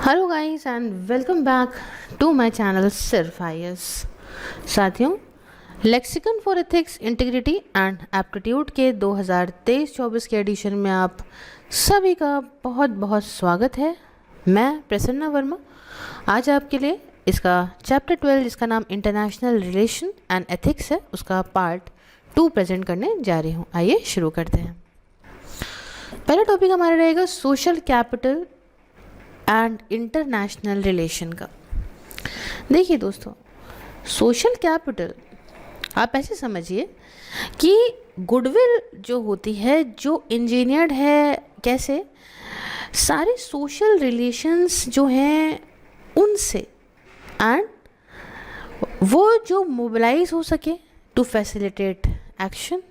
Hello guys and welcome back to my channel Sirf IAS. साथियों, lexicon for ethics integrity and aptitude के 2023-24 के addition में आप सभी का बहुत बहुत स्वागत है। मैं प्रसन्ना वर्मा आज आपके लिए इसका चैप्टर 12 जिसका नाम इंटरनेशनल रिलेशन एंड एथिक्स है उसका पार्ट 2 प्रेजेंट करने जा रही हूँ। आइए शुरू करते हैं। पहला टॉपिक हमारा रहेगा social capital and international relation का। देखिए दोस्तों, सोशल कैपिटल आप ऐसे समझिए कि गुडविल जो होती है, जो इंजीनियर्ड है, कैसे सारे सोशल रिलेशंस जो हैं उनसे, एंड वो जो मोबिलाइज हो सके टू फैसिलिटेट एक्शन।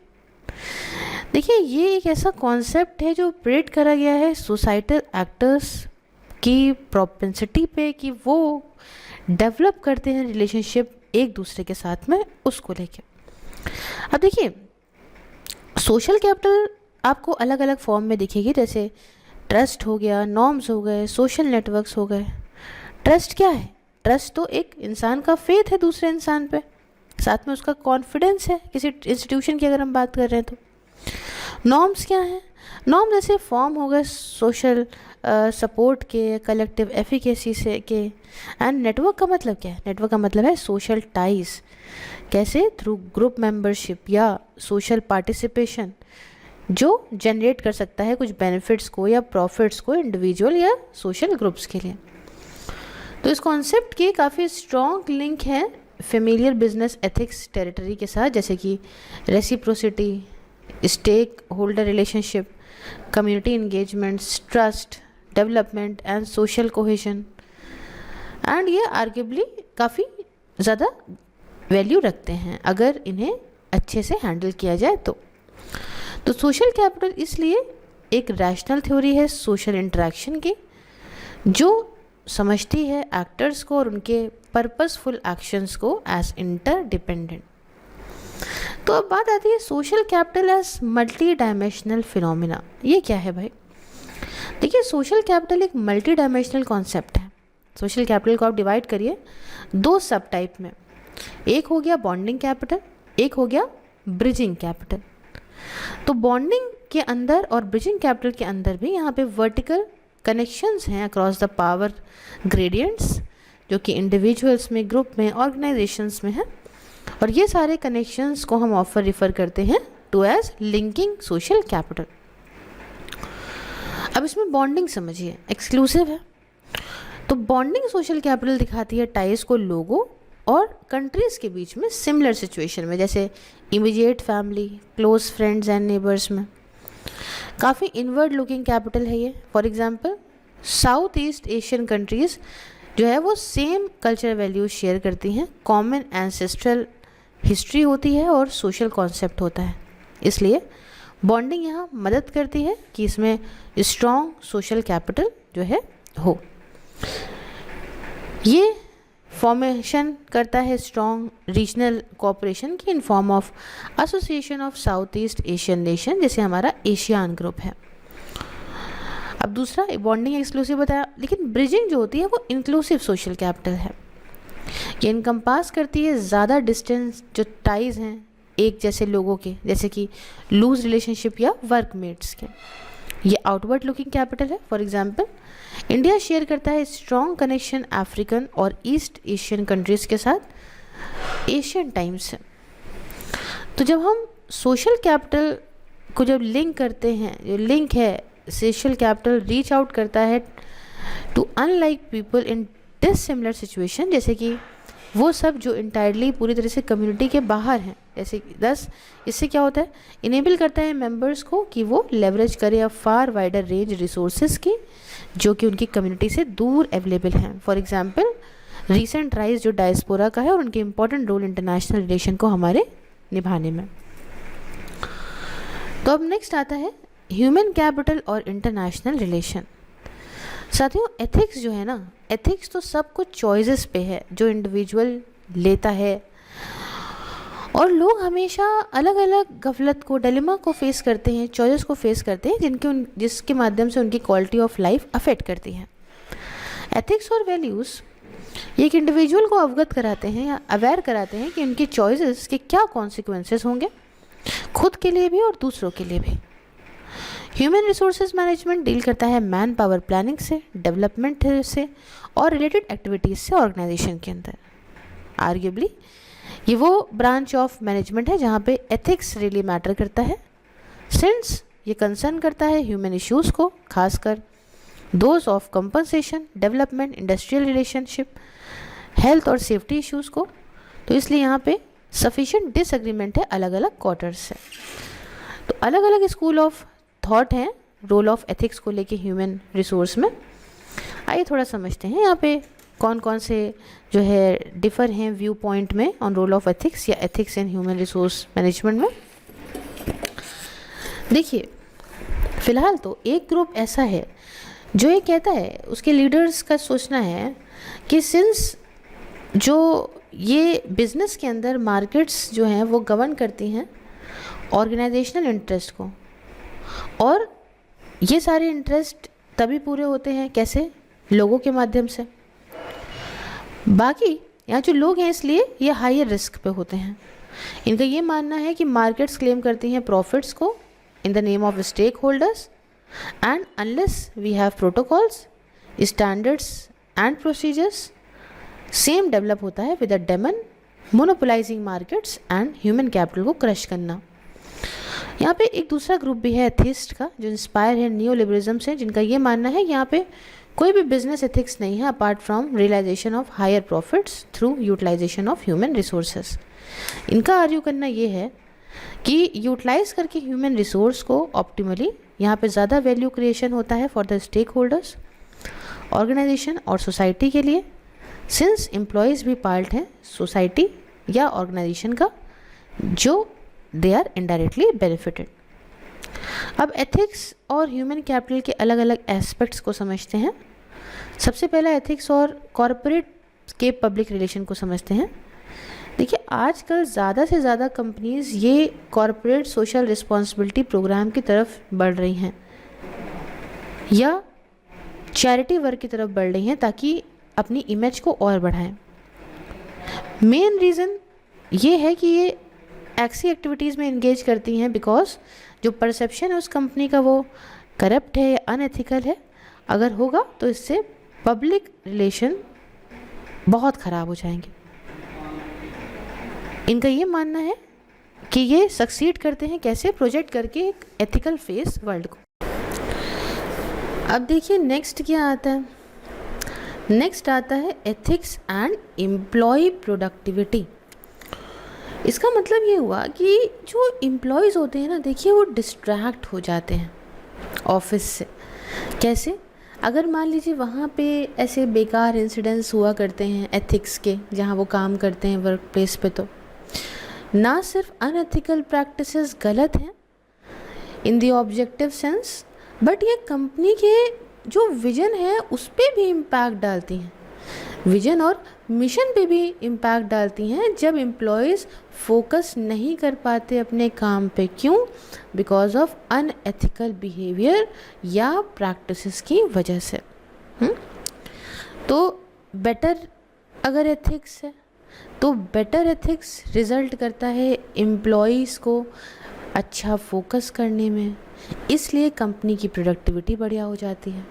देखिए, ये एक ऐसा कॉन्सेप्ट है जो प्रेडिक्ट करा गया है सोसाइटल एक्टर्स की प्रोपेंसिटी पे कि वो डेवलप करते हैं रिलेशनशिप एक दूसरे के साथ में, उसको लेके। अब देखिए, सोशल कैपिटल आपको अलग अलग फॉर्म में दिखेगी, जैसे ट्रस्ट हो गया, नॉर्म्स हो गए, सोशल नेटवर्क्स हो गए। ट्रस्ट क्या है? ट्रस्ट तो एक इंसान का फेथ है दूसरे इंसान पे, साथ में उसका कॉन्फिडेंस है किसी इंस्टीट्यूशन की अगर हम बात कर रहे हैं तो। नॉर्म्स क्या है? नॉर्म जैसे फॉर्म हो गए सोशल सपोर्ट के, कलेक्टिव एफिकेसी से के। एंड नेटवर्क का मतलब क्या है? नेटवर्क का मतलब है सोशल टाइज, कैसे थ्रू ग्रुप मेंबरशिप या सोशल पार्टिसिपेशन जो जनरेट कर सकता है कुछ बेनिफिट्स को या प्रॉफिट्स को इंडिविजुअल या सोशल ग्रुप्स के लिए। तो इस कॉन्सेप्ट की काफ़ी स्ट्रॉन्ग लिंक है फेमिलियर बिजनेस एथिक्स टेरिटरी के साथ, जैसे कि reciprocity, stakeholder relationship, community engagements, trust, development and social cohesion. And ये आर्ग्यूबली काफ़ी ज़्यादा वैल्यू रखते हैं अगर इन्हें अच्छे से हैंडल किया जाए तो सोशल कैपिटल इसलिए एक रैशनल थ्योरी है सोशल इंटरेक्शन की, जो समझती है एक्टर्स को और उनके पर्पसफुल एक्शंस को एज इंटरडिपेंडेंट। तो अब बात आती है social capital as multi dimensional phenomena. ये क्या है भाई? देखिए, सोशल कैपिटल एक मल्टी डायमेंशनल कॉन्सेप्ट है। सोशल कैपिटल को आप डिवाइड करिए दो सब टाइप में। एक हो गया बॉन्डिंग कैपिटल, एक हो गया ब्रिजिंग कैपिटल। तो बॉन्डिंग के अंदर और ब्रिजिंग कैपिटल के अंदर भी यहाँ पे वर्टिकल कनेक्शंस हैं अक्रॉस द पावर ग्रेडियंट्स, जो कि इंडिविजुअल्स में, ग्रुप में, ऑर्गेनाइजेशंस में है। और ये सारे कनेक्शंस को हम ऑफर रिफ़र करते हैं to as linking social capital. अब इसमें बॉन्डिंग समझिए, एक्सक्लूसिव है। तो बॉन्डिंग सोशल कैपिटल दिखाती है टाइज को लोगों और कंट्रीज़ के बीच में सिमिलर सिचुएशन में, जैसे immediate family, close friends and neighbours में। काफ़ी इनवर्ड लुकिंग कैपिटल है ये। For example, south east Asian countries जो है वो सेम कल्चर वैल्यूज शेयर करती हैं, कॉमन एंसेस्ट्रल हिस्ट्री होती है और सोशल कॉन्सेप्ट होता है। इसलिए बॉन्डिंग यहाँ मदद करती है कि इसमें स्ट्रॉन्ग सोशल कैपिटल जो है हो। ये फॉर्मेशन करता है स्ट्रॉन्ग रीजनल कोऑपरेशन की in form of association of south east Asian nation, जैसे हमारा एशियान ग्रुप है। अब दूसरा, बॉन्डिंग एक्सक्लूसिव बताया, लेकिन ब्रिजिंग जो होती है वो इंक्लूसिव सोशल कैपिटल है। ये इनकम्पास करती है ज़्यादा डिस्टेंस जो टाइज हैं एक जैसे लोगों के, जैसे कि लूज रिलेशनशिप या वर्कमेट्स के। ये आउटवर्ड लुकिंग कैपिटल है। फॉर एग्जांपल, इंडिया शेयर करता है स्ट्रॉन्ग कनेक्शन अफ्रीकन और ईस्ट एशियन कंट्रीज़ के साथ एशियन टाइम से। तो जब हम सोशल कैपिटल को जब लिंक करते हैं, जो लिंक है सोशल कैपिटल रीच आउट करता है to unlike people in dissimilar situation, जैसे कि वो सब जो इंटायरली पूरी तरह से कम्युनिटी के बाहर हैं। जैसे दस, इससे क्या होता है, इनेबल करता है मेंबर्स को कि वो लेवरेज करे अ फार वाइडर रेंज रिसोर्सेज की जो कि उनकी कम्युनिटी से दूर अवेलेबल हैं। फॉर एग्जांपल, रीसेंट राइज जो डायस्पोरा का है और उनके इम्पोर्टेंट रोल इंटरनेशनल रिलेशन को हमारे निभाने में। तो अब नेक्स्ट आता है ह्यूमन कैपिटल और इंटरनेशनल रिलेशन। साथियों, एथिक्स जो है ना, एथिक्स तो सब कुछ चॉइसेस पे है जो इंडिविजुअल लेता है, और लोग हमेशा अलग अलग गफलत को, डिलेमा को फेस करते हैं, चॉइसेस को फेस करते हैं जिसके माध्यम से उनकी क्वालिटी ऑफ लाइफ अफेक्ट करती है। एथिक्स और वैल्यूज़ एक इंडिविजुअल को अवगत कराते हैं या अवेयर कराते हैं कि उनकी चॉइसेस के क्या कॉन्सिक्वेंसेस होंगे, खुद के लिए भी और दूसरों के लिए भी। ह्यूमन रिसोर्सेज मैनेजमेंट डील करता है मैन पावर प्लानिंग से, डेवलपमेंट से और रिलेटेड एक्टिविटीज़ से ऑर्गेनाइजेशन के अंदर। आर्ग्यूबली ये वो ब्रांच ऑफ मैनेजमेंट है जहाँ पे एथिक्स रियली मैटर करता है, सिंस ये कंसर्न करता है ह्यूमन इश्यूज़ को, खासकर those of compensation, development, industrial relationship, health और सेफ्टी इश्यूज़ को। तो इसलिए यहाँ पे सफिशिएंट डिसएग्रीमेंट है अलग अलग क्वार्टर्स से। तो अलग अलग स्कूल ऑफ थॉट हैं रोल ऑफ एथिक्स को लेके ह्यूमन रिसोर्स में। आइए थोड़ा समझते हैं यहाँ पे कौन कौन से जो है डिफ़र हैं व्यू पॉइंट में ऑन रोल ऑफ एथिक्स या ethics in human resource management में। देखिए, फ़िलहाल तो एक ग्रुप ऐसा है जो ये कहता है, उसके लीडर्स का सोचना है कि सिंस जो ये बिज़नेस के अंदर मार्केट्स जो हैं वो गवर्न करती हैं ऑर्गेनाइजेशनल इंटरेस्ट को, और ये सारे इंटरेस्ट तभी पूरे होते हैं कैसे, लोगों के माध्यम से। बाकी यहाँ जो लोग हैं इसलिए ये हायर रिस्क पे होते हैं। इनका ये मानना है कि मार्केट्स क्लेम करती हैं प्रॉफिट्स को in the name of stakeholders, and unless we have protocols, standards and procedures, same develop होता है with a demon monopolizing markets and human capital को क्रश करना। यहाँ पे एक दूसरा ग्रुप भी है एथिस्ट का जो इंस्पायर है न्यू लिबरलिज्म से, जिनका ये मानना है यहाँ पे कोई भी बिजनेस एथिक्स नहीं है apart from realization of higher profits through utilization of human resources. इनका आर्ग्यू करना ये है कि यूटिलाइज करके ह्यूमन रिसोर्स को ऑप्टिमली यहाँ पे ज़्यादा वैल्यू क्रिएशन होता है for the stakeholders, organization और सोसाइटी के लिए, सिंस एम्प्लॉयज़ भी पार्ट हैं सोसाइटी या ऑर्गेनाइजेशन का जो दे आर इनडायरेक्टली बेनिफिटेड। अब एथिक्स और ह्यूमन कैपिटल के अलग अलग एस्पेक्ट्स को समझते हैं। सबसे पहला एथिक्स और कॉरपोरेट के पब्लिक रिलेशन को समझते हैं। देखिए, आजकल ज़्यादा से ज़्यादा कंपनीज़ ये कॉरपोरेट सोशल रिस्पॉन्सिबिलिटी प्रोग्राम की तरफ बढ़ रही हैं या चैरिटी वर्क की तरफ बढ़ रही हैं ताकि अपनी इमेज को और बढ़ाएं। मेन रीज़न ये है कि ये ऐसी एक्टिविटीज़ में इंगेज करती हैं बिकॉज जो परसेप्शन है उस कंपनी का वो करप्ट है या अनएथिकल है, अगर होगा तो इससे पब्लिक रिलेशन बहुत ख़राब हो जाएंगे। इनका ये मानना है कि ये सक्सीड करते हैं कैसे, प्रोजेक्ट करके एक एथिकल फेस वर्ल्ड को। अब देखिए नेक्स्ट क्या आता है। नेक्स्ट आता है एथिक्स एंड एम्प्लॉय प्रोडक्टिविटी। इसका मतलब ये हुआ कि जो एम्प्लॉयज़ होते हैं ना, देखिए वो डिस्ट्रैक्ट हो जाते हैं ऑफिस से। कैसे? अगर मान लीजिए वहाँ पे ऐसे बेकार इंसिडेंट्स हुआ करते हैं एथिक्स के जहाँ वो काम करते हैं वर्क प्लेस पे, तो ना सिर्फ अनएथिकल प्रैक्टिसेस गलत हैं in the objective sense, but ये कंपनी के जो विजन है उस पर भी इम्पैक्ट डालती हैं, विजन और मिशन पे भी इम्पैक्ट डालती हैं जब एम्प्लॉयज़ फोकस नहीं कर पाते अपने काम पे। क्यों? बिकॉज ऑफ अनएथिकल बिहेवियर या प्रैक्टिसेस की वजह से। तो बेटर अगर एथिक्स है तो बेटर एथिक्स रिज़ल्ट करता है एम्प्लॉयज़ को अच्छा फोकस करने में, इसलिए कंपनी की प्रोडक्टिविटी बढ़िया हो जाती है।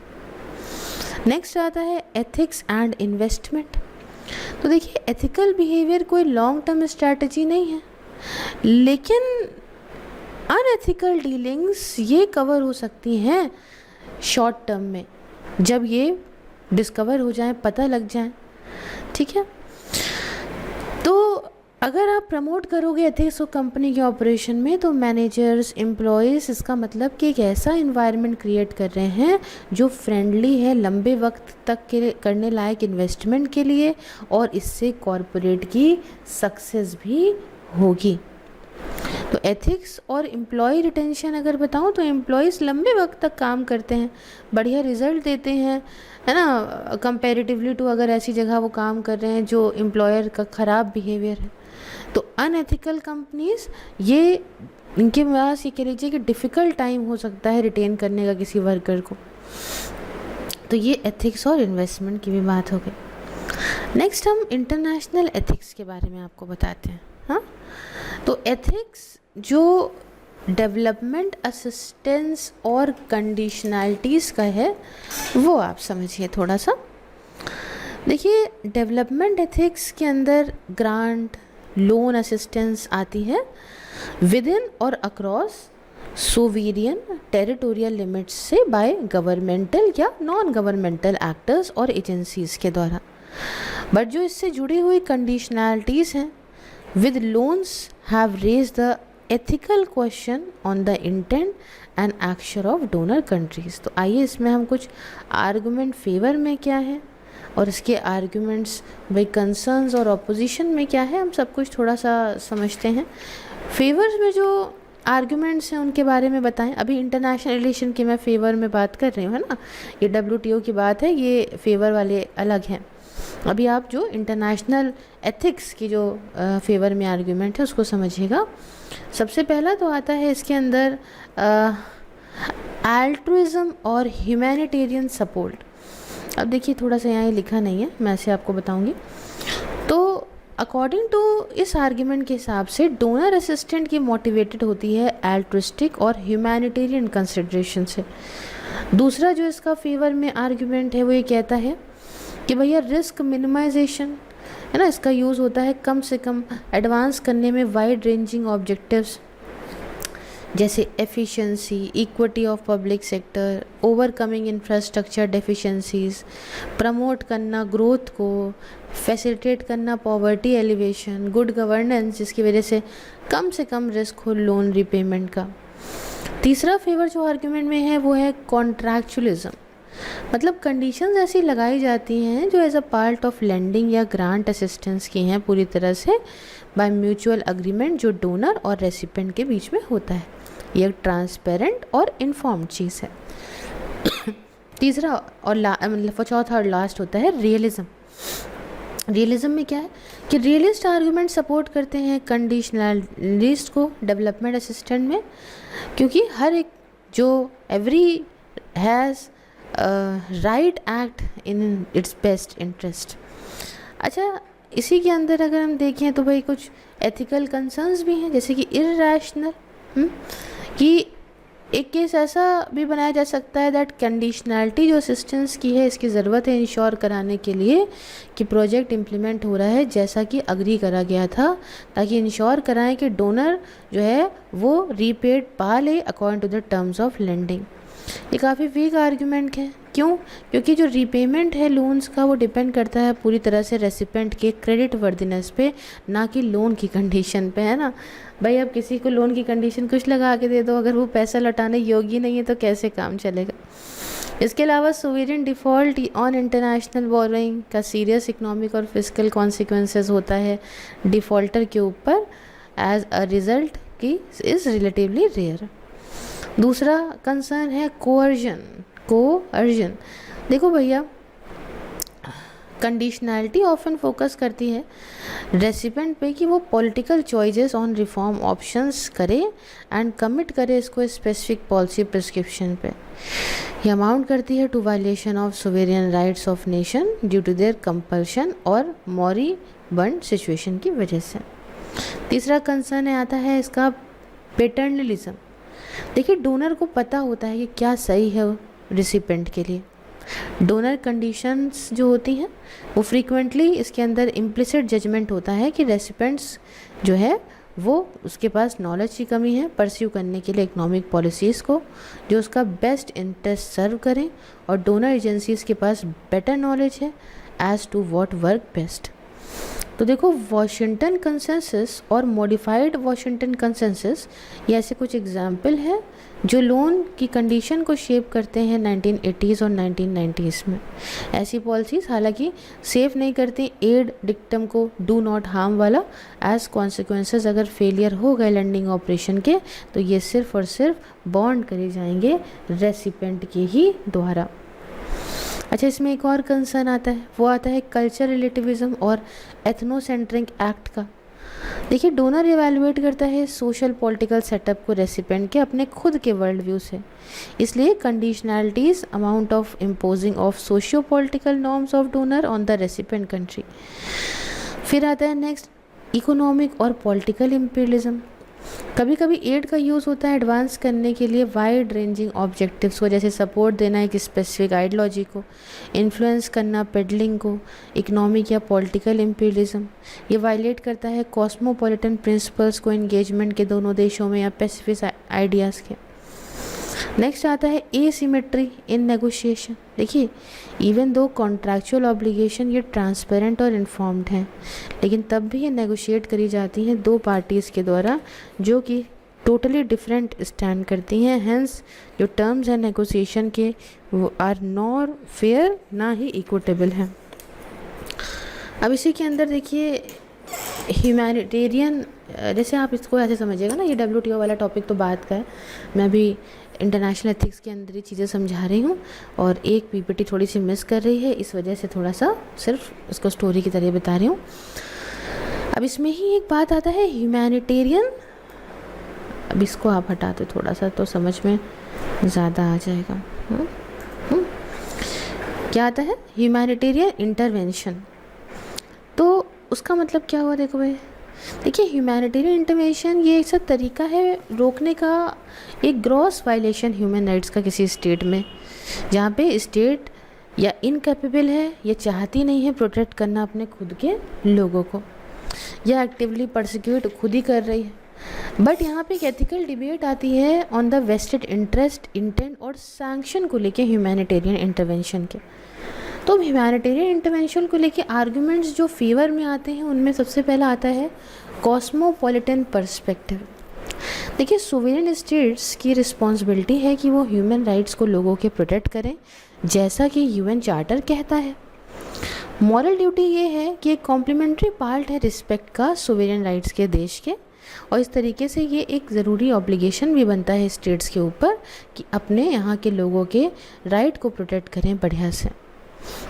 नेक्स्ट आता है एथिक्स एंड इन्वेस्टमेंट। तो देखिए, एथिकल बिहेवियर कोई लॉन्ग टर्म स्ट्रैटेजी नहीं है, लेकिन अनएथिकल डीलिंग्स ये कवर हो सकती हैं शॉर्ट टर्म में, जब ये डिस्कवर हो जाए, पता लग जाए। ठीक है, तो अगर आप प्रमोट करोगे एथिक्स को कंपनी के ऑपरेशन में, तो मैनेजर्स, एम्प्लॉयज़, इसका मतलब कि एक ऐसा इन्वायरमेंट क्रिएट कर रहे हैं जो फ्रेंडली है लंबे वक्त तक के करने लायक इन्वेस्टमेंट के लिए, और इससे कॉरपोरेट की सक्सेस भी होगी। तो एथिक्स और एम्प्लॉय रिटेंशन अगर बताऊं तो एम्प्लॉयज़ लंबे वक्त तक काम करते हैं, बढ़िया रिजल्ट देते हैं, है ना, कंपैरेटिवली टू अगर ऐसी जगह वो काम कर रहे हैं जो एम्प्लॉयर का ख़राब बिहेवियर है। तो अनएथिकल कंपनीज़ ये इनके पास ये कह लीजिए कि डिफ़िकल्ट टाइम हो सकता है रिटेन करने का किसी वर्कर को। तो ये एथिक्स और इन्वेस्टमेंट की भी बात हो गई। नेक्स्ट हम इंटरनेशनल एथिक्स के बारे में आपको बताते हैं। हाँ, तो एथिक्स जो डेवलपमेंट असिस्टेंस और कंडीशनैलिटीज़ का है वो आप समझिए थोड़ा सा। देखिए, डेवलपमेंट एथिक्स के अंदर ग्रांट, लोन असिस्टेंस आती है विद इन और अक्रॉस सोवेरियन टेरिटोरियल लिमिट्स से बाय गवर्नमेंटल या नॉन गवर्नमेंटल एक्टर्स और एजेंसीज के द्वारा। बट जो इससे जुड़ी हुई कंडीशनैलिटीज़ हैं with loans have raise the ethical question on the intent and action of donor countries. तो आइए इसमें हम कुछ आर्गुमेंट फेवर में क्या है और इसके आर्गुमेंट्स भाई कंसर्न्स और ऑपोजिशन में क्या है, हम सब कुछ थोड़ा सा समझते हैं। फेवर्स में जो आर्गुमेंट्स हैं उनके बारे में बताएं। अभी इंटरनेशनल रिलेशन की मैं फेवर में बात कर रही हूँ, है ना, ये WTO की बात है, ये फेवर वाले अलग हैं। अभी आप जो इंटरनेशनल एथिक्स की जो फेवर में आर्गुमेंट है उसको समझिएगा। सबसे पहला तो आता है इसके अंदर एल्ट्रुइज्म और ह्यूमैनिटेरियन सपोर्ट। अब देखिए थोड़ा सा यहाँ लिखा नहीं है, मैं ऐसे आपको बताऊंगी। तो अकॉर्डिंग टू इस आर्ग्यूमेंट के हिसाब से डोनर असिस्टेंट की मोटिवेटेड होती है एल्ट्रिस्टिक और ह्यूमैनिटेरियन कंसिडरेशन से। दूसरा जो इसका फेवर में आर्ग्यूमेंट है वो ये कहता है कि भैया रिस्क मिनिमाइजेशन है ना, इसका यूज़ होता है कम से कम एडवांस करने में वाइड रेंजिंग ऑब्जेक्टिव्स जैसे efficiency, equity of public sector, overcoming infrastructure deficiencies, promote करना ग्रोथ को, फैसिलिटेट करना पॉवर्टी एलिवेशन, गुड गवर्नेंस जिसकी वजह से कम रिस्क हो लोन रिपेमेंट का। तीसरा फेवर जो आर्ग्यूमेंट में है वो है कॉन्ट्रैक्चुअलिज्म, मतलब कंडीशंस ऐसी लगाई जाती हैं जो as a part of lending या ग्रांट असिस्टेंस की हैं पूरी तरह से बाय म्यूचुअल अग्रीमेंट जो डोनर और रेसिपेंट के बीच में होता है। ये एक ट्रांसपेरेंट और इन्फॉर्म्ड चीज़ है। तीसरा और मतलब चौथा और लास्ट होता है रियलिज्म। रियलिज्म में क्या है कि रियलिस्ट आर्गुमेंट सपोर्ट करते हैं कंडीशनलिस्ट को डेवलपमेंट असिस्टेंट में, क्योंकि हर एक जो every has right act in its best interest. अच्छा, इसी के अंदर अगर हम देखें तो भाई कुछ एथिकल कंसर्न्स भी हैं, जैसे कि इररेशनल, कि एक केस ऐसा भी बनाया जा सकता है दैट कंडीशनैलिटी जो असिस्टेंस की है इसकी ज़रूरत है इंश्योर कराने के लिए कि प्रोजेक्ट इम्प्लीमेंट हो रहा है जैसा कि अग्री करा गया था, ताकि इंश्योर कराएं कि डोनर जो है वो रीपेड पा ले according to the terms of lending. ये काफ़ी वीक आर्ग्यूमेंट है। क्यों? क्योंकि जो रीपेमेंट है लोन्स का वो डिपेंड करता है पूरी तरह से रेसिपेंट के क्रेडिट वर्दिनेस पे, ना कि लोन की कंडीशन पे, है ना। भाई अब किसी को लोन की कंडीशन कुछ लगा के दे दो, अगर वो पैसा लौटाने योग्य नहीं है तो कैसे काम चलेगा। इसके अलावा sovereign default on international borrowing का सीरियस इकोनॉमिक और फिजिकल कॉन्सिक्वेंसेस होता है डिफ़ॉल्टर के ऊपर एज अ रिज़ल्ट की इज़ रिलेटिवली रेयर। दूसरा कंसर्न है कोअर्जन। देखो भैया, कंडीशनैलिटी ऑफन फोकस करती है रेसिपेंट पे कि वो political choices on reform options करे एंड कमिट करे इसको स्पेसिफिक पॉलिसी प्रिस्क्रिप्शन पे। ये अमाउंट करती है to violation of sovereign rights of nation due to their compulsion और मॉरिबंड सिचुएशन की वजह से। तीसरा कंसर्न आता है इसका पैटर्नलिज्म। देखिए, डोनर को पता होता है कि क्या सही है रिसिपेंट के लिए। डोनर कंडीशंस जो होती हैं वो फ्रीक्वेंटली इसके अंदर इम्प्लिसिट जजमेंट होता है कि रेसिपेंट्स जो है वो उसके पास नॉलेज की कमी है परस्यू करने के लिए इकोनॉमिक पॉलिसीज़ को जो उसका बेस्ट इंटरेस्ट सर्व करें, और डोनर एजेंसीज़ के पास बेटर नॉलेज है as to what work best. तो देखो, वॉशिंगटन कंसेंसस और मॉडिफाइड वॉशिंगटन कंसेंसस ये ऐसे कुछ एग्जाम्पल हैं जो लोन की कंडीशन को शेप करते हैं 1980s और 1990s में। ऐसी पॉलिसीज़ हालांकि सेफ नहीं करती एड डिक्टम को डू नॉट हार्म वाला, एज कॉन्सिक्वेंसेस अगर फेलियर हो गए लैंडिंग ऑपरेशन के तो ये सिर्फ और सिर्फ बॉन्ड करे जाएंगे रेसिपेंट के ही द्वारा। अच्छा, इसमें एक और कंसर्न आता है, वो आता है कल्चर रिलेटिविज्म और एथनोसेंट्रिक एक्ट का। देखिए डोनर इवैल्यूएट करता है सोशल पॉलिटिकल सेटअप को रेसिपेंट के अपने खुद के वर्ल्ड व्यू से, इसलिए conditionalities amount of imposing of socio political norms of donor on the recipient country. फिर आता है नेक्स्ट इकोनॉमिक और पॉलिटिकल इम्पीरियलिज्म। कभी कभी एड का यूज़ होता है एडवांस करने के लिए वाइड रेंजिंग ऑब्जेक्टिव्स को, जैसे सपोर्ट देना एक स्पेसिफिक आइडियोलॉजी को, इन्फ्लुएंस करना पेडलिंग को। इकोनॉमिक या पॉलिटिकल इम्पीरियलिज्म ये वायलेट करता है कॉस्मोपॉलिटन प्रिंसिपल्स को एंगेजमेंट के दोनों देशों में या पैसिफिक आइडियाज़ के। नेक्स्ट आता है एसिमेट्री इन नेगोशिएशन। देखिए इवन दो कॉन्ट्रैक्चुअल ऑब्लिगेशन ये ट्रांसपेरेंट और इन्फॉर्म्ड हैं, लेकिन तब भी ये नेगोशिएट करी जाती हैं दो पार्टीज़ के द्वारा जो कि टोटली डिफरेंट स्टैंड करती हैं। हेंस जो टर्म्स हैं नेगोशिएशन के वो आर नॉर फेयर ना ही इक्विटेबल हैं। अब इसी के अंदर देखिए ह्यूमैनिटेरियन, जैसे आप इसको ऐसे समझिएगा ना, ये WTO वाला टॉपिक तो बात का है, मैं भी इंटरनेशनल एथिक्स के अंदर ही चीज़ें समझा रही हूँ और एक PPT थोड़ी सी मिस कर रही है, इस वजह से थोड़ा सा सिर्फ इसको स्टोरी की तरह बता रही हूँ। अब इसमें ही एक बात आता है ह्यूमैनिटेरियन, अब इसको आप हटा दो थोड़ा सा तो समझ में ज़्यादा आ जाएगा। क्या आता है ह्यूमैनिटेरियन इंटरवेंशन, तो उसका मतलब क्या हुआ देखो भाई। देखिए ह्यूमैनिटेरियन इंटरवेंशन ये एक सा तरीका है रोकने का एक ग्रॉस वायलेशन ह्यूमन राइट्स का किसी स्टेट में, जहाँ पे स्टेट या इनकैपेबल है या चाहती नहीं है प्रोटेक्ट करना अपने खुद के लोगों को, या एक्टिवली परसिक्यूट खुद ही कर रही है। बट यहाँ पे एक एथिकल डिबेट आती है on the vested interest, intent और सैंक्शन को लेके ह्यूमैनिटेरियन इंटरवेंशन के। तो ह्यूमैनिटेरियन इंटरवेंशन को लेके आर्गुमेंट्स जो फेवर में आते हैं उनमें सबसे पहला आता है कॉस्मोपॉलिटन पर्सपेक्टिव। देखिए सोवेरेन स्टेट्स की रिस्पॉन्सिबिलिटी है कि वो ह्यूमन राइट्स को लोगों के प्रोटेक्ट करें जैसा कि UN चार्टर कहता है। मॉरल ड्यूटी ये है कि एक कॉम्प्लीमेंट्री पार्ट है रिस्पेक्ट का सोवेरेन राइट्स के देश के, और इस तरीके से ये एक ज़रूरी ऑब्लिगेशन भी बनता है स्टेट्स के ऊपर कि अपने यहाँ के लोगों के राइट को प्रोटेक्ट करें बढ़िया से।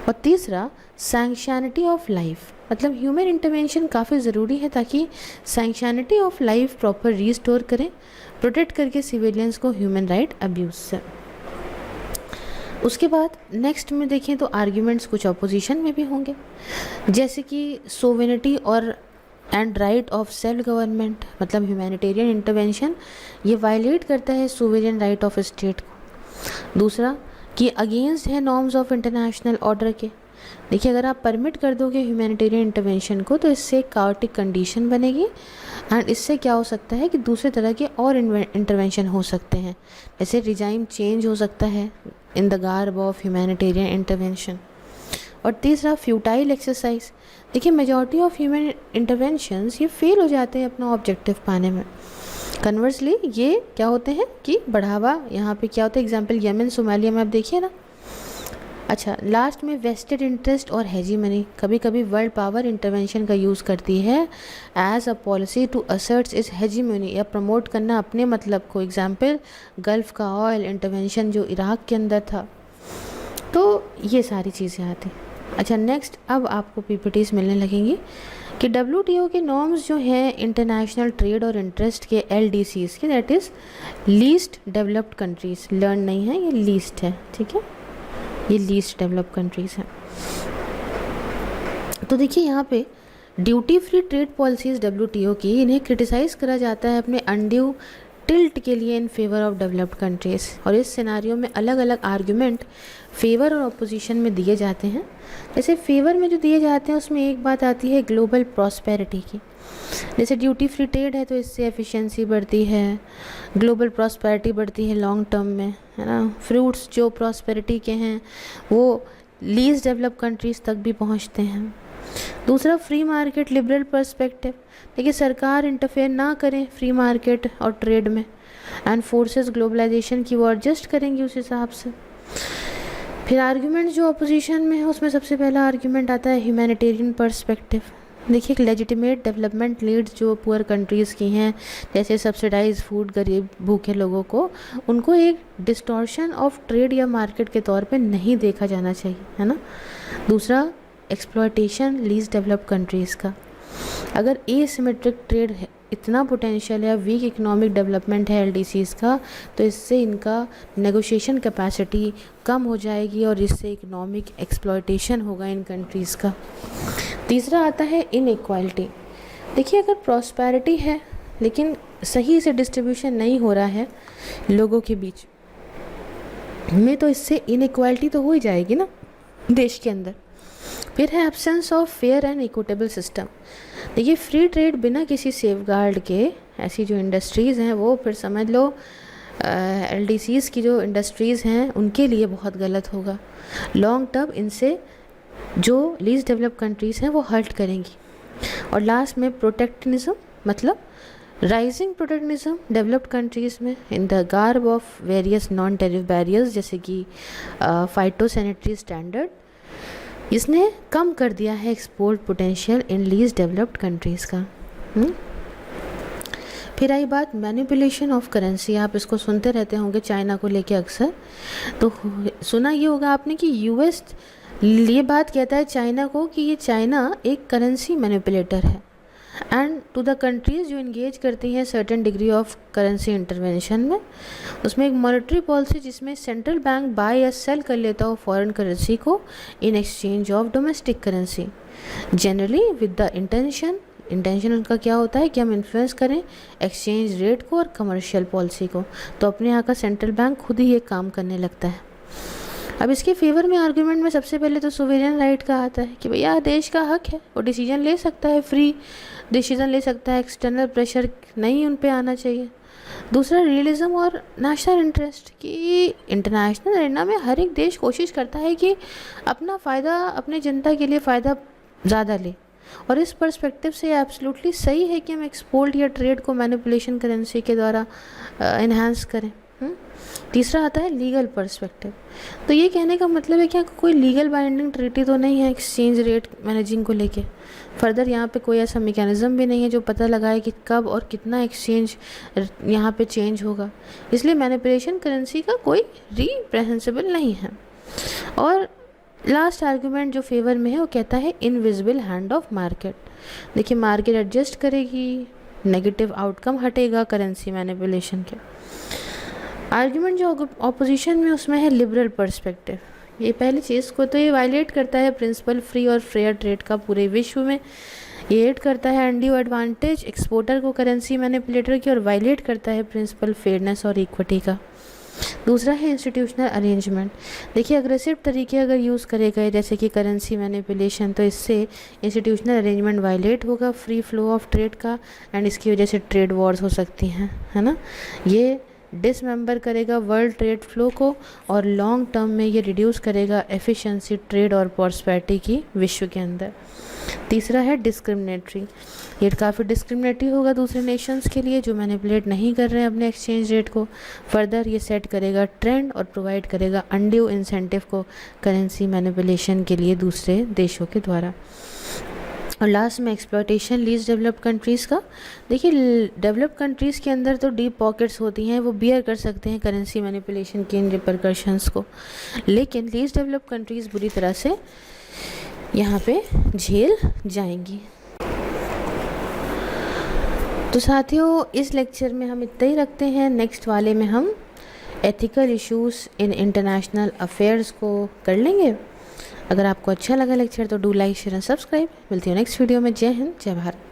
और तीसरा सैंक्शनिटी ऑफ लाइफ, मतलब ह्यूमन इंटरवेंशन काफ़ी ज़रूरी है ताकि सैंक्शनिटी ऑफ लाइफ प्रॉपर रीस्टोर करें, प्रोटेक्ट करके सिविलियंस को ह्यूमन राइट अब्यूज़ से। उसके बाद नेक्स्ट में देखें तो आर्ग्यूमेंट्स कुछ अपोजिशन में भी होंगे, जैसे कि सोवेनिटी और and right of self government, मतलब ह्यूमैनिटेरियन इंटरवेंशन ये वायलेट करता है सोवेरियन राइट ऑफ स्टेट को। दूसरा कि अगेंस्ट है नॉर्म्स ऑफ इंटरनेशनल ऑर्डर के। देखिए अगर आप परमिट कर दोगे ह्यूमैनिटेरियन इंटरवेंशन को तो इससे एक काओटिक कंडीशन बनेगी एंड इससे क्या हो सकता है कि दूसरे तरह के और इंटरवेंशन हो सकते हैं, जैसे रिजाइम चेंज हो सकता है in the garb of humanitarian intervention. और तीसरा फ्यूटाइल एक्सरसाइज। देखिए मेजॉरिटी ऑफ ह्यूमन इंटरवेंशंस ये फेल हो जाते हैं अपना ऑब्जेक्टिव पाने में। कन्वर्सली ये क्या होते हैं कि बढ़ावा, यहाँ पे क्या होता है एग्जांपल यमन सोमालिया में आप देखिए ना। अच्छा लास्ट में वेस्टेड इंटरेस्ट और हेजीमनी। कभी कभी वर्ल्ड पावर इंटरवेंशन का यूज़ करती है as a policy to asserts इस हेजीमनी या प्रमोट करना अपने मतलब को। एग्जांपल गल्फ़ का ऑयल इंटरवेंशन जो इराक के अंदर था। तो ये सारी चीज़ें आती। अच्छा नेक्स्ट अब आपको PPTs मिलने लगेंगी कि WTO के नॉर्म्स जो हैं इंटरनेशनल ट्रेड और इंटरेस्ट के LDCs के, that is least developed countries, learn नहीं है ये लीस्ट है, ठीक है, ये लीस्ट डेवलप्ड कंट्रीज़ हैं। तो देखिए यहाँ पे duty free trade policies WTO की इन्हें क्रिटिसाइज़ करा जाता है अपने अनड्यू टिल्ट के लिए in favour of developed countries. और इस सिनारियो में अलग अलग आर्गुमेंट फेवर और अपोजिशन में दिए जाते हैं। जैसे फेवर में जो दिए जाते हैं उसमें एक बात आती है ग्लोबल प्रॉस्पेरिटी की, जैसे ड्यूटी फ्री ट्रेड है तो इससे एफिशिएंसी बढ़ती है, ग्लोबल प्रॉस्पेरिटी बढ़ती है लॉन्ग टर्म में, है ना। फ्रूट्स जो प्रॉस्पेरिटी के हैं वो लीस्ट डेवलप कंट्रीज़ तक भी पहुंचते हैं। दूसरा फ्री मार्केट लिबरल पर्सपेक्टिव। देखिए सरकार इंटरफेयर ना करें फ्री मार्केट और ट्रेड में एंड फोर्सेस ग्लोबलाइजेशन की वो एडजस्ट करेंगी उस हिसाब से। फिर आर्ग्यूमेंट जो अपोजिशन में है उसमें सबसे पहला आर्ग्यूमेंट आता है ह्यूमैनिटेरियन पर्सपेक्टिव। देखिए लेजिटिमेट डेवलपमेंट नीड्स जो पुअर कंट्रीज़ की हैं, जैसे सब्सिडाइज फूड गरीब भूखे लोगों को, उनको एक डिस्टॉर्शन ऑफ ट्रेड या मार्केट के तौर पे नहीं देखा जाना चाहिए, है ना। दूसरा एक्सप्लॉयटेशन लीस्ट डेवलप्ड कंट्रीज़ का। अगर एसिमेट्रिक ट्रेड है, इतना पोटेंशियल है, वीक इकोनॉमिक डेवलपमेंट है एलडीसीज़ का, तो इससे इनका नेगोशिएशन कैपेसिटी कम हो जाएगी और इससे इकोनॉमिक एक्सप्लॉयटेशन होगा इन कंट्रीज़ का। तीसरा आता है इनइक्वालिटी। देखिए, अगर प्रॉस्पेरिटी है लेकिन सही से डिस्ट्रीब्यूशन नहीं हो रहा है लोगों के बीच में, तो इससे इनइक्वालिटी तो हो ही जाएगी ना देश के अंदर। फिर है absence of fair and equitable system. देखिए, फ्री ट्रेड बिना किसी सेफगार्ड के ऐसी जो इंडस्ट्रीज़ हैं वो फिर समझ लो एलडीसीज़ की जो इंडस्ट्रीज़ हैं उनके लिए बहुत गलत होगा। लॉन्ग टर्म इनसे जो लीस्ट डेवलप कंट्रीज़ हैं वो हर्ट करेंगी। और लास्ट में प्रोटेक्शनिज्म, मतलब राइजिंग प्रोटेक्शनिज्म डेवलप्ड कंट्रीज़ में in the garb of various non tariff barriers, जैसे कि फाइटोसैनिटरी स्टैंडर्ड, इसने कम कर दिया है export potential in least developed countries का। फिर आई बात मैनिपुलेशन ऑफ करेंसी। आप इसको सुनते रहते होंगे चाइना को लेके अक्सर, तो सुना ये होगा आपने कि यूएस ये बात कहता है चाइना को कि ये चाइना एक करेंसी मैनिपुलेटर है, एंड टू द कंट्रीज़ जो इंगेज करती हैं certain degree of currency intervention में, उसमें एक मॉनेटरी पॉलिसी जिसमें सेंट्रल बैंक बाय या सेल कर लेता हो फॉरेन करेंसी को in exchange of domestic currency, generally with the intention उनका क्या होता है कि हम इन्फ्लुएंस करें एक्सचेंज रेट को और कमर्शियल पॉलिसी को। तो अपने यहाँ का सेंट्रल बैंक खुद ही ये काम करने लगता है। अब इसके फेवर में आर्गुमेंट में सबसे पहले तो सोवेरियन राइट का आता है कि भैया देश का हक है, वो डिसीजन ले सकता है, फ्री डिसीजन ले सकता है, एक्सटर्नल प्रेशर नहीं उन पे आना चाहिए। दूसरा रियलिज्म और नेशनल इंटरेस्ट, कि इंटरनेशनल अरेना में हर एक देश कोशिश करता है कि अपना फ़ायदा, अपने जनता के लिए फ़ायदा ज़्यादा ले, और इस पर्सपेक्टिव से एब्सोल्युटली सही है कि हम एक्सपोर्ट या ट्रेड को मैनिपुलेशन करेंसी के द्वारा इन्हांस करें। तीसरा आता है लीगल पर्सपेक्टिव। तो ये कहने का मतलब है कि कोई लीगल बाइंडिंग ट्रीटी तो नहीं है एक्सचेंज रेट मैनेजिंग को लेके। फर्दर यहाँ पे कोई ऐसा मैकेनिज्म भी नहीं है जो पता लगाए कि कब और कितना एक्सचेंज यहाँ पे चेंज होगा, इसलिए मैनिपुलेशन करेंसी का कोई रिप्रेहेंसिबल नहीं है। और लास्ट आर्गुमेंट जो फेवर में है वो कहता है इनविजिबल हैंड ऑफ मार्केट। देखिए, मार्केट एडजस्ट करेगी, नेगेटिव आउटकम हटेगा करेंसी मैनिपुलेशन के। आर्गुमेंट जो ऑपोजिशन में उसमें है लिबरल पर्सपेक्टिव। ये पहली चीज़ को तो ये वायलेट करता है प्रिंसिपल फ्री और फेयर ट्रेड का पूरे विश्व में, ये एड करता है अनड्यू एडवांटेज एक्सपोर्टर को करेंसी मैनिपुलेटर की, और वायलेट करता है प्रिंसिपल फेयरनेस और इक्विटी का। दूसरा है इंस्टीट्यूशनल अरेंजमेंट। देखिए, अग्रेसिव तरीके अगर यूज़ करे गए जैसे कि करेंसी मैनिपुलेशन, तो इससे इंस्टीट्यूशनल अरेंजमेंट वायलेट होगा फ्री फ्लो ऑफ ट्रेड का, एंड इसकी वजह से ट्रेड वॉर्स हो सकती हैं, है ना। ये डिसमेंबर करेगा वर्ल्ड ट्रेड फ्लो को, और लॉन्ग टर्म में ये रिड्यूस करेगा एफिशिएंसी ट्रेड और प्रॉस्पेरिटी की विश्व के अंदर। तीसरा है डिस्क्रिमिनेटरी। ये काफ़ी डिस्क्रिमिनेटरी होगा दूसरे नेशंस के लिए जो मैनिपुलेट नहीं कर रहे हैं अपने एक्सचेंज रेट को। फर्दर ये सेट करेगा ट्रेंड और प्रोवाइड करेगा अनड्यू इंसेंटिव को करेंसी मैनिपुलेशन के लिए दूसरे देशों के द्वारा। और लास्ट में एक्सप्लॉयटेशन लीस्ट डेवलप्ड कंट्रीज़ का। देखिए, डेवलप्ड कंट्रीज़ के अंदर तो डीप पॉकेट्स होती हैं, वो बियर कर सकते हैं करेंसी मैनिपुलेशन के इन रिपरकशंस को, लेकिन लीस्ट डेवलप्ड कंट्रीज़ बुरी तरह से यहाँ पे झेल जाएंगी। तो साथियों, इस लेक्चर में हम इतना ही रखते हैं। नेक्स्ट वाले में हम ethical issues in international affairs को कर लेंगे। अगर आपको अच्छा लगा लेक्चर तो do like share and subscribe. मिलती हूँ नेक्स्ट वीडियो में। जय हिंद, जय भारत।